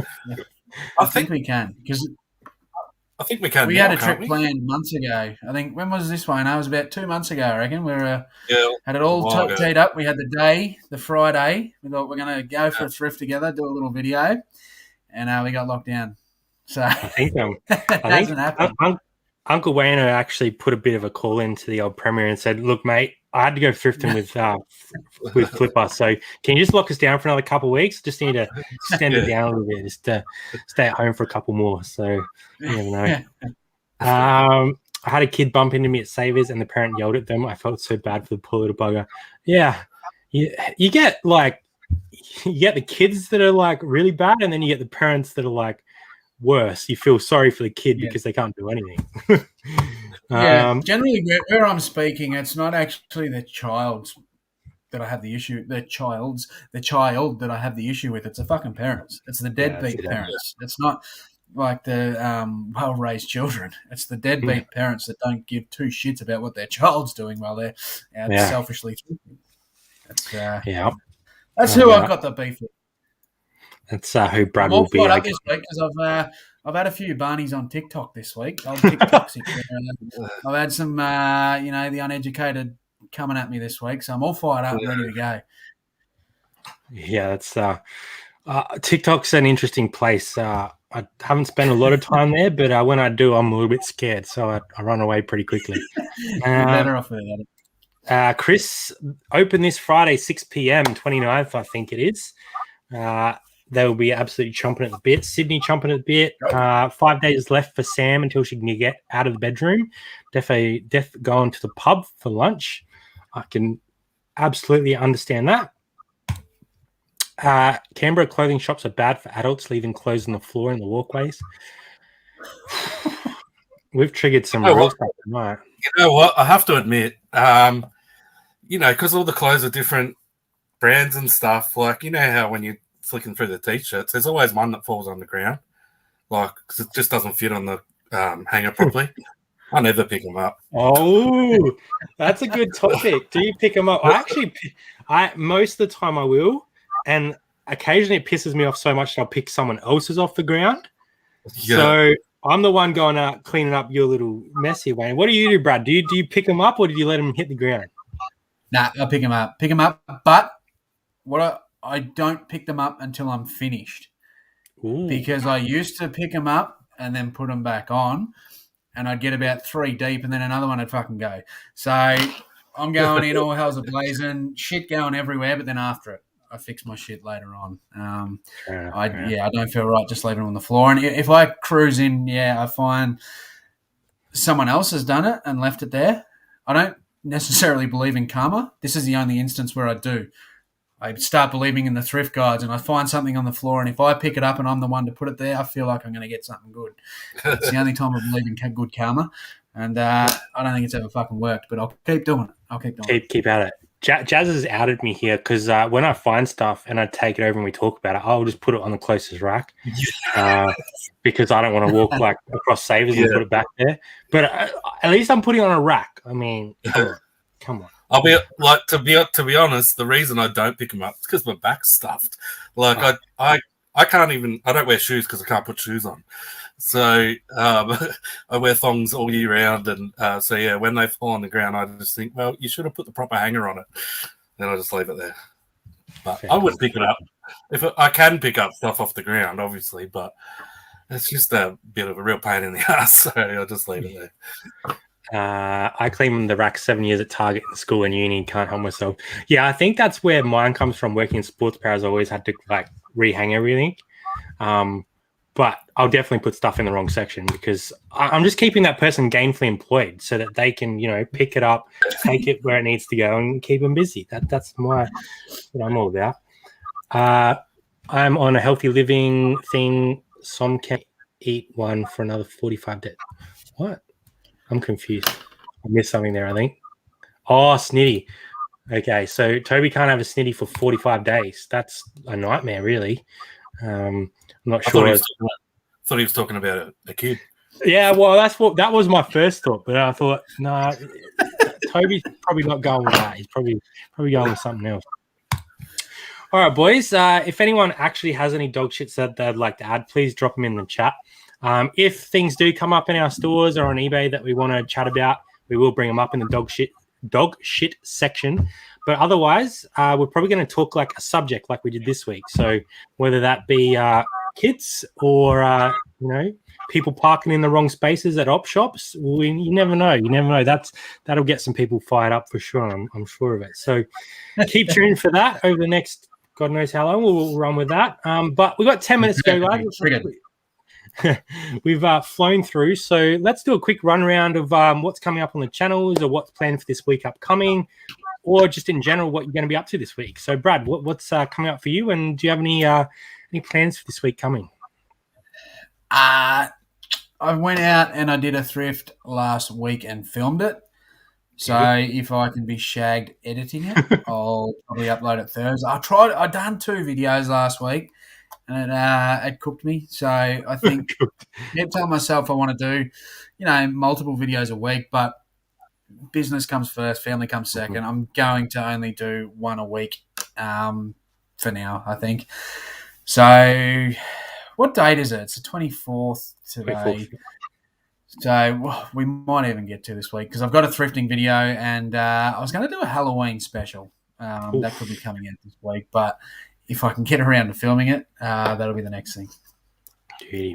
think we can, because I think we can. We had a trip planned months ago. I think, when was this one? It was about 2 months ago, I reckon. We had it all teed up. We had the Friday. We thought we're going to go for a thrift together, do a little video, and we got locked down. So I think Uncle Wayno actually put a bit of a call into the old Premier and said, "Look, mate, I had to go thrifting with Flipper. So can you just lock us down for another couple of weeks? Just need to extend it down a little bit, just to stay at home for a couple more." So you never know. I had a kid bump into me at Savers and the parent yelled at them. I felt so bad for the poor little bugger. Yeah. you get like you get the kids that are like really bad, and then you get the parents that are like worse. You feel sorry for the kid because they can't do anything. Generally, where I'm speaking, it's not actually the child's that I have the issue. The child that I have the issue with. It's the fucking parents. It's the deadbeat parents. It's not like the well-raised children. It's the deadbeat parents that don't give two shits about what their child's doing while they're selfishly thinking. That's who I've got the beef with. That's who Brad I'm all will be. fired up this week because I've had a few Barneys on TikTok this week. I've had some, the uneducated coming at me this week, so I'm all fired up and ready to go. Yeah, that's TikTok's an interesting place. I haven't spent a lot of time there, but when I do, I'm a little bit scared, so I run away pretty quickly. You're better off with that. Chris, open this Friday, 6 p.m., 29th, I think it is. They will be absolutely chomping at the bit. Sydney chomping at the bit. 5 days left for Sam until she can get out of the bedroom. Definitely going to the pub for lunch. I can absolutely understand that. Canberra clothing shops are bad for adults, leaving clothes on the floor in the walkways. We've triggered some real stuff tonight. You know what? I have to admit, because all the clothes are different brands and stuff. Like, you know how when you're flicking through the t-shirts, there's always one that falls on the ground, like because it just doesn't fit on the hanger properly. I never pick them up. Oh, that's a good topic. Do you pick them up? I most of the time I will, and occasionally it pisses me off so much that I'll pick someone else's off the ground. Yeah. So I'm the one going out cleaning up your little mess here, Wayne. What do you do, Brad? Do you pick them up, or do you let them hit the ground? Nah, I'll pick them up. But I don't pick them up until I'm finished. Ooh. Because I used to pick them up and then put them back on, and I'd get about 3 deep, and then another one would fucking go. So I'm going in, all hell's a-blazing, shit going everywhere, but then after it, I fix my shit later on. I don't feel right just leaving it on the floor. And if I cruise in, I find someone else has done it and left it there. I don't necessarily believe in karma. This is the only instance where I do. I start believing in the thrift guides, and I find something on the floor, and if I pick it up and I'm the one to put it there, I feel like I'm going to get something good. It's the only time I believe in good karma, and I don't think it's ever fucking worked, but I'll keep doing it. Keep at it. Jazz has outed me here because when I find stuff and I take it over and we talk about it, I'll just put it on the closest rack because I don't want to walk like across Savers and put it back there. But at least I'm putting it on a rack. I mean, come on. I'll be like to be honest. The reason I don't pick them up is because my back's stuffed. Like I can't even. I don't wear shoes because I can't put shoes on. So I wear thongs all year round, and when they fall on the ground, I just think, well, you should have put the proper hanger on it. Then I just leave it there. But I would pick it up if I can pick up stuff off the ground, obviously. But it's just a bit of a real pain in the ass, so I just leave it there. I cleaned the rack 7 years at Target, school and uni, can't help myself. Yeah, I think that's where mine comes from. Working in sports pairs, I always had to like rehang everything. But I'll definitely put stuff in the wrong section because I'm just keeping that person gainfully employed so that they can, pick it up, take it where it needs to go, and keep them busy. That's what I'm all about. I'm on a healthy living thing. Some can eat one for another 45 days. What? I'm confused. I missed something there, I think. Oh, snitty. Okay, so Toby can't have a snitty for 45 days. That's a nightmare, really. I'm not sure. I thought he was talking about a kid. Yeah, well, that was my first thought, but I thought, no, Toby's probably not going with that. He's probably going with something else. All right, boys. If anyone actually has any dog shits that they'd like to add, please drop them in the chat. If things do come up in our stores or on eBay that we want to chat about, we will bring them up in the dog shit section. But otherwise, we're probably going to talk like a subject like we did this week. So whether that be kids or, people parking in the wrong spaces at op shops, you never know. You never know. That'll get some people fired up for sure. I'm sure of it. So keep tuned for that over the next God knows how long. We'll run with that. But we've got 10 minutes to go, guys. We've flown through, so let's do a quick run around of what's coming up on the channels or what's planned for this week upcoming, or just in general what you're going to be up to this week. So, Brad, what's coming up for you, and do you have any plans for this week coming? I went out and I did a thrift last week and filmed it. So if I can be shagged editing it, I'll probably upload it Thursday. I done 2 videos last week, and it cooked me. So I think I keep telling myself I want to do, multiple videos a week, but business comes first, family comes second. I'm going to only do 1 a week for now, I think. So what date is it? It's the 24th today. 24th. So we might even get to this week because I've got a thrifting video, and I was going to do a Halloween special. That could be coming out this week, but if I can get around to filming it, that'll be the next thing.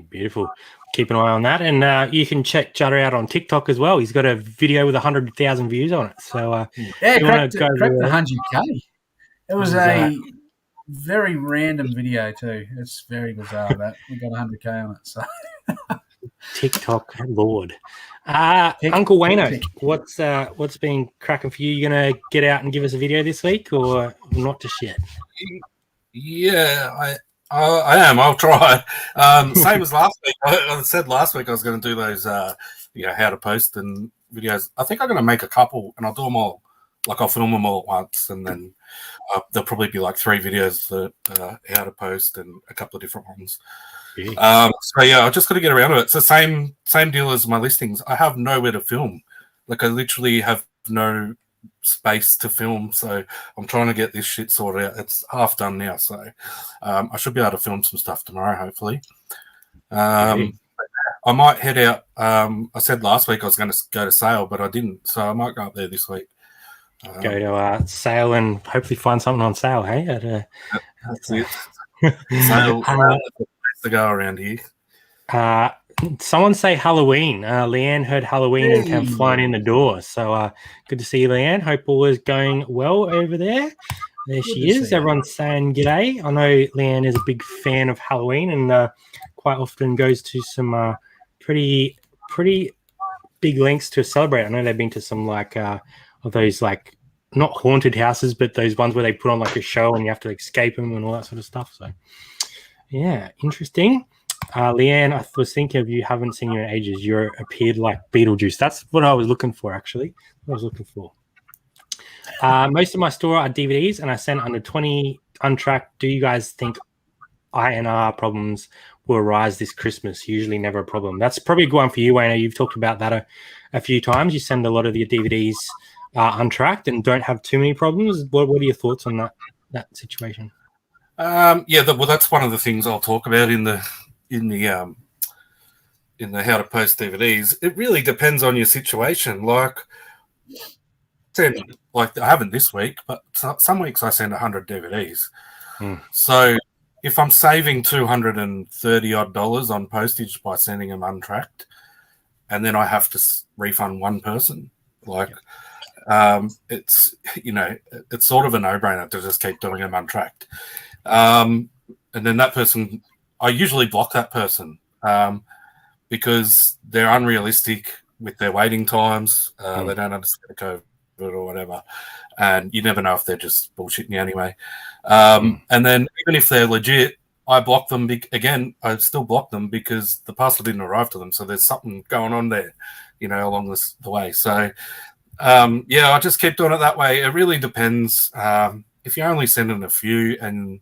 Beautiful. Keep an eye on that, and you can check Judder out on TikTok as well. He's got a video with 100,000 views on it. So cracked the 100K. It was a very random video too. It's very bizarre that we got 100K on it. So. TikTok Lord. Uncle Wayno, what's been cracking for you? You gonna get out and give us a video this week, or not just yet? Yeah, I am. I'll try. Same as last week. I said last week I was going to do those, how to post and videos. I think I'm going to make a couple, and I'll do them all. Like I'll film them all at once, and then there'll probably be like 3 videos that how to post and a couple of different ones. So yeah, I just got to get around to it. It's the same deal as my listings. I have nowhere to film. Like I literally have no space to film, so I'm trying to get this shit sorted out. It's half done now, so I should be able to film some stuff tomorrow, hopefully. I might head out. I said last week I was going to go to sale, but I didn't, so I might go up there this week. Go to sale and hopefully find something on sale. Hey, that's it. Sale to go around here. Someone say Halloween. Leanne heard Halloween and came flying in the door. So good to see you, Leanne. Hope all is going well over there. There she is. Everyone's saying g'day. I know Leanne is a big fan of Halloween and quite often goes to some pretty big lengths to celebrate. I know they've been to some of those not haunted houses, but those ones where they put on like a show and you have to escape them and all that sort of stuff. So yeah, interesting. Leanne, I was thinking of you. Haven't seen you in ages. You appeared like Beetlejuice. That's what I was looking for, actually. Most of my store are DVDs, and I sent under 20 untracked. Do you guys think Iner Problems will arise this Christmas? Usually never a problem. That's probably a good one for you, Wayne. You've talked about that a few times. You send a lot of your DVDs untracked and don't have too many problems. What are your thoughts on that situation? Well, that's one of the things I'll talk about in the how to post DVDs. It really depends on your situation. Like I haven't this week, but some weeks I send 100 DVDs. So if I'm saving $230 on postage by sending them untracked, and then I have to refund one person, it's it's sort of a no-brainer to just keep doing them untracked. And then that person, I usually block that person because they're unrealistic with their waiting times. They don't understand COVID or whatever. And you never know if they're just bullshitting you anyway. And then even if they're legit, I block them. Again, I still block them because the parcel didn't arrive to them. So there's something going on there, along the way. So, I just keep doing it that way. It really depends. If you're only sending a few and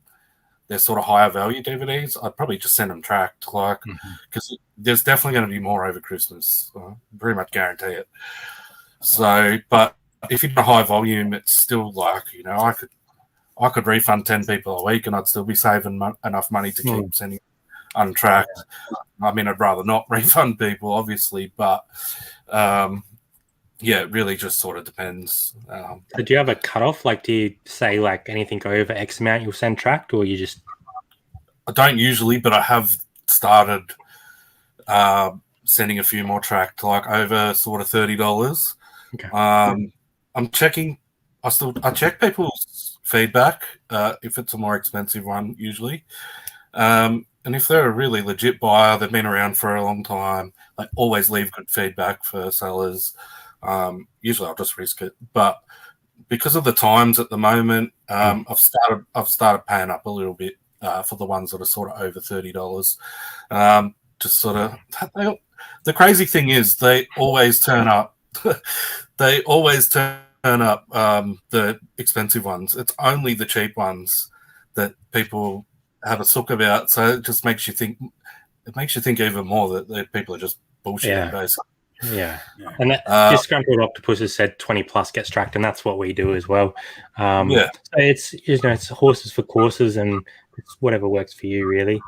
they're sort of higher value DVDs, I'd probably just send them tracked, because there's definitely going to be more over Christmas. I pretty much guarantee it. So, but if you're in a high volume, it's still I could refund 10 people a week and I'd still be saving enough money to keep sending untracked. I mean, I'd rather not refund people, obviously, but it really just sort of depends. So do you have a cutoff? Do you say anything over X amount you'll send tracked, or you just? I don't usually, but I have started sending a few more tracked, over sort of $30. Okay. I'm checking. I check people's feedback if it's a more expensive one usually, and if they're a really legit buyer, they've been around for a long time. They always leave good feedback for sellers. Usually I'll just risk it, but because of the times at the moment, I've started paying up a little bit for the ones that are sort of over $30. Just sort of the crazy thing is they always turn up. They always turn up, the expensive ones. It's only the cheap ones that people have a sook about. So it just makes you think. It makes you think even more that people are just bullshitting, basically. Yeah. And that disgruntled octopus said 20 plus gets tracked, and that's what we do as well. So it's horses for courses, and it's whatever works for you, really.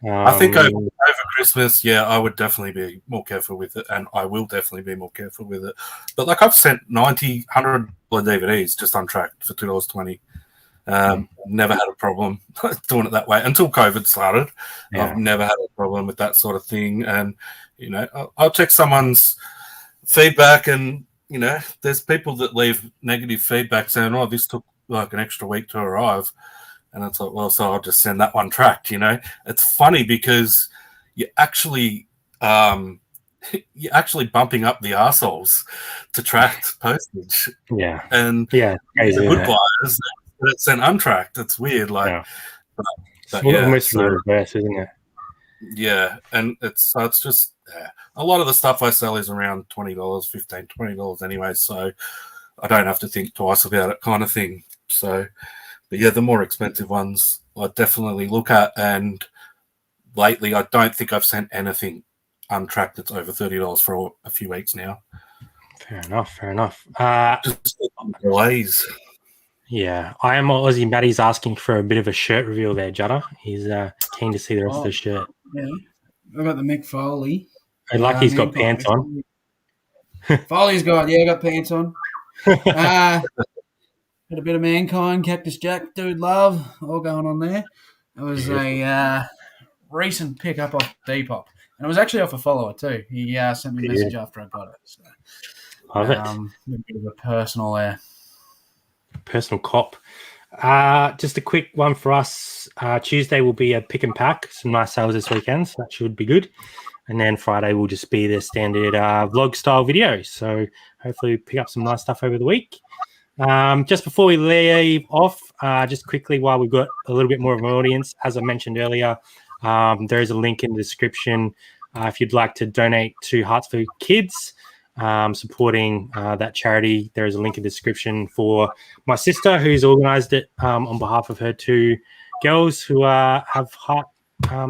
I think over Christmas, I would definitely be more careful with it, and I will definitely be more careful with it. But like I've sent 90, $100 DVDs just untracked for $2.20. Never had a problem doing it that way until COVID started. I've never had a problem with that sort of thing. And, I'll check someone's feedback, and, there's people that leave negative feedback saying, oh, this took like an extra week to arrive. And it's like, well, so I'll just send that one tracked, It's funny because you're actually bumping up the arseholes to track postage. Yeah. And the good buyers that it's sent untracked. It's weird. Like, it's almost the reverse, isn't it? Yeah. And it's just a lot of the stuff I sell is around $20, $15, $20 anyway. So I don't have to think twice about it, kind of thing. So, but the more expensive ones I definitely look at. And lately, I don't think I've sent anything untracked that's over $30 for a few weeks now. Fair enough. Just delays. Yeah, I am Aussie Matty's asking for a bit of a shirt reveal there, Judder. He's keen to see the rest of the shirt. Yeah, I got the Mick Foley. He's got pants on. Foley's got pants on. Got a bit of Mankind, Cactus Jack, Dude Love, all going on there. It was a recent pickup off Depop. And it was actually off a follower too. He sent me a message after I got it. So, love it. A bit of a personal there. Personal cop. Just a quick one for us. Tuesday will be a pick and pack. Some nice sales this weekend, so that should be good. And then Friday will just be the standard vlog style video. So hopefully pick up some nice stuff over the week. Just before we leave off, just quickly while we've got a little bit more of an audience, as I mentioned earlier, there is a link in the description if you'd like to donate to Hearts for Kids, supporting that charity. There is a link in the description for my sister, who's organised it on behalf of her two girls who have heart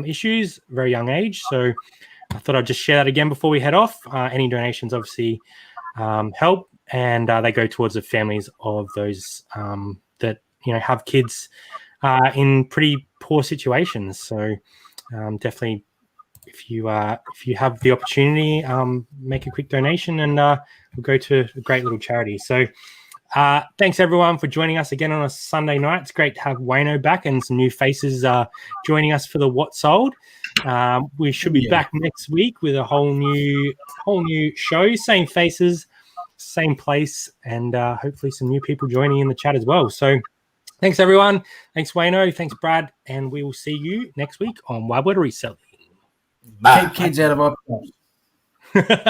issues, very young age. So I thought I'd just share that again before we head off. Any donations obviously help, and they go towards the families of those that have kids in pretty poor situations. So definitely, if you have the opportunity, make a quick donation, and we'll go to a great little charity. So thanks everyone for joining us again on a Sunday night. It's great to have Wayno back and some new faces joining us for the What Sold. We should be back next week with a whole new show, same faces, same place, and hopefully some new people joining in the chat as well. So thanks everyone. Thanks Wayno. Thanks Brad, and we will see you next week on Wide World of Reselling. Keep kids out of our